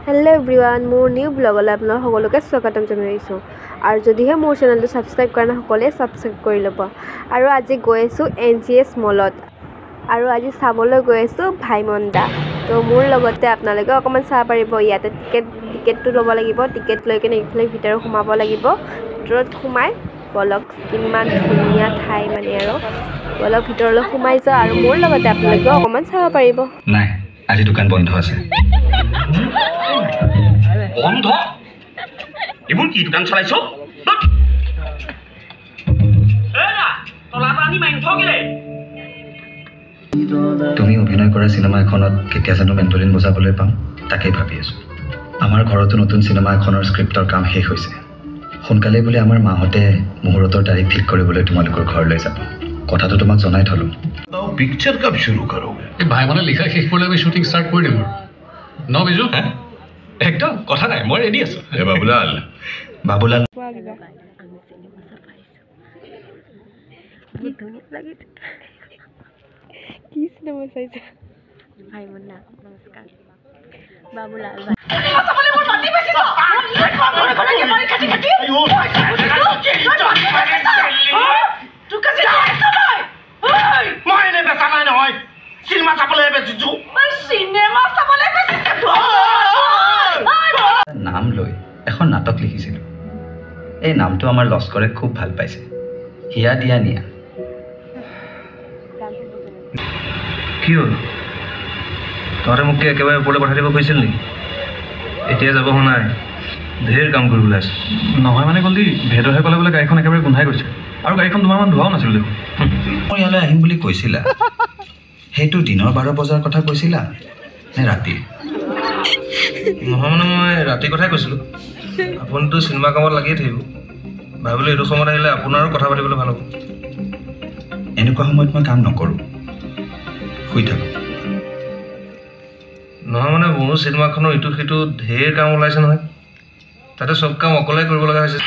hello everyone more new ब्लॉगले आपनार सकलोके स्वागतम जनाइছোঁ और जदिहे मोर चैनल सबस्क्राइब करना सकले सबस्क्राइब कर लब और आज गई आছোঁ NGS मॉलत और आज चाबले गई आছোঁ भाईमंडा तो मोर लगते आपनालोके अकमान चाब पारिब इयाते टिकेट लब लागिब टिकेट লৈ কিনে ইফালে ভিতৰ সোমাব লাগিব ভিতৰত সোমাই বলক কিমান ধুনীয়া ঠাই মানে আৰু বলক ভিতৰলৈ সোমাই যা আৰু মোৰ লগতে आपनालोके অকমান চাব পাৰিব নাই আজি দোকান বন্ধ আছে বন্ধ এমন কি দোকান চলাইছ এরা তলাবানি মাইন ঠগিলে তুমি অভিনয় কৰা সিনেমা এখনত কেতিয়া জানো মেন্ডলিন বজাবলৈ পাম তাকেই ভাবি আছো আমাৰ ঘৰতো নতুন সিনেমা এখনৰ স্ক্ৰিপ্টৰ কাম শেষ হৈছে সোনকালে বুলি আমাৰ মাহতে মুহূৰ্তৰ তাৰিখ ঠিক কৰিবলৈ তোমালোকৰ ঘৰলৈ যাব কথাটো তোমাক জনাই থলো तो पिक्चर कब शुरू करोगे ये भाई माने लिखा शेष करले আমি শুটিং স্টার্ট কৰি দিম ন বিজু একদম কথা নাই মই ৰেডি আছো ए बाबूलाल বাবুলাল भाईमंडा नमस्कार बाबूलाल নাম লৈ এখন নাটক লিখিছিল এই নামটো আমাৰ লস্কৰে খুব ভাল পাইছে হিয়া দিয়া নিয়া কি হ'ল তহঁতে মোক একেবাৰে ওপৰলৈ পঠাই দিব কৈছিল নেকি এতিয়া যাব নাই ঢেৰ কাম কৰিবলৈ আছে নহয় মানে গ'লি ভেদহে ক'লে বোলে গাড়ীখন একেবাৰে গোন্ধাই গৈছে আৰু গাড়ীখন দুমাহমান ধোৱাও নাছিল দেখোন মই ইয়ালৈ আহিম বুলি কৈছিলা সেইটো দিনৰ 12 বজাৰ কথা কৈছিলা নে ৰাতি নহয় মানে মই ৰাতি কথাই কৈছিলোঁ আপুনিতো চিনেমা কামত লাগিয়ে থাকিব ভাবিলোঁ এইটো সময়ত আহিলে আপোনাৰো কথা পাতিবলৈ ভাল হ'ব এনেকুৱা সময়ত মই কাম নকৰোঁ শুই থাকোঁ নহয় মানে মোৰো চিনেমাখনৰ ইটো সিটো ঢেৰ কাম ওলাইছে নহয় তাতে চব কাম অকলে কৰিব লগা হৈছে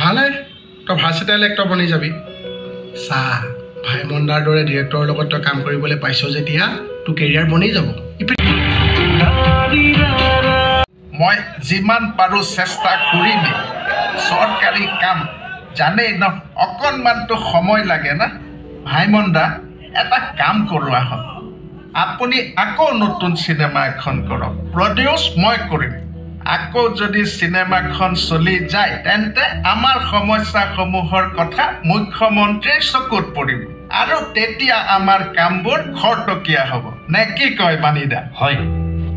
ভালে তই ভাৰ্চেটাইল এক্টৰ বনি যাবি চা ভাইমন্দাৰ দৰে ডিৰেক্টৰৰ লগত তই কাম কৰিবলৈ পাইছ যেতিয়া তোৰ কেৰিয়াৰ বনি যাব মই যিমান পাৰোঁ চেষ্টা কৰিমেই চৰকাৰী কাম জানেই ন অকণমানতো সময় লাগে না ভাইমন্দা এটা কাম কৰোঁ আহক আপুনি আকৌ নতুন চিনেমা এখন কৰক প্ৰডিউচ মই কৰিম আকৌ যদি সিনেমাখন চলি যায় তেন্তে আমাৰ সমস্যাসমূহৰ কথা মুখ্যমন্ত্ৰীৰ চকুত পৰিব আৰু তেতিয়া আমাৰ কামবোৰ খৰতকীয়া হ'ব নে কি কয় বাণীদা হয়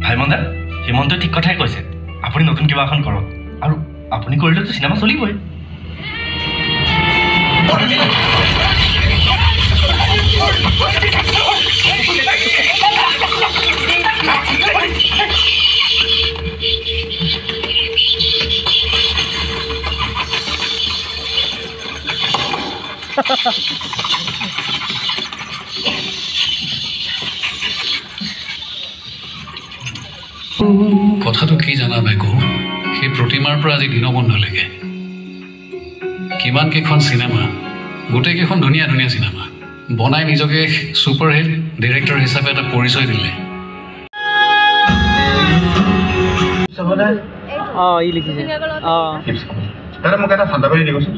ভাইমন্দা হিমন্ত ঠিক কথাই কৈছে আপুনি নতুন কিবা এখন কৰক আৰু আপুনি কৰিলেতো চিনেমা চলিবই কথাটো কি জানা বাইকো সেই প্ৰতিমাৰ পৰা আজি দিনবন্ধলৈকে কিমান কেইখন চিনেমা গোটেই কেইখন ধুনীয়া ধুনীয়া চিনেমা বনাই নিজকে ছুপাৰহিট ডিৰেক্টৰ হিচাপে এটা পৰিচয় দিলে ই লিখিছে তাৰে মোক এটা ঠাণ্ডা কৰি দিবচোন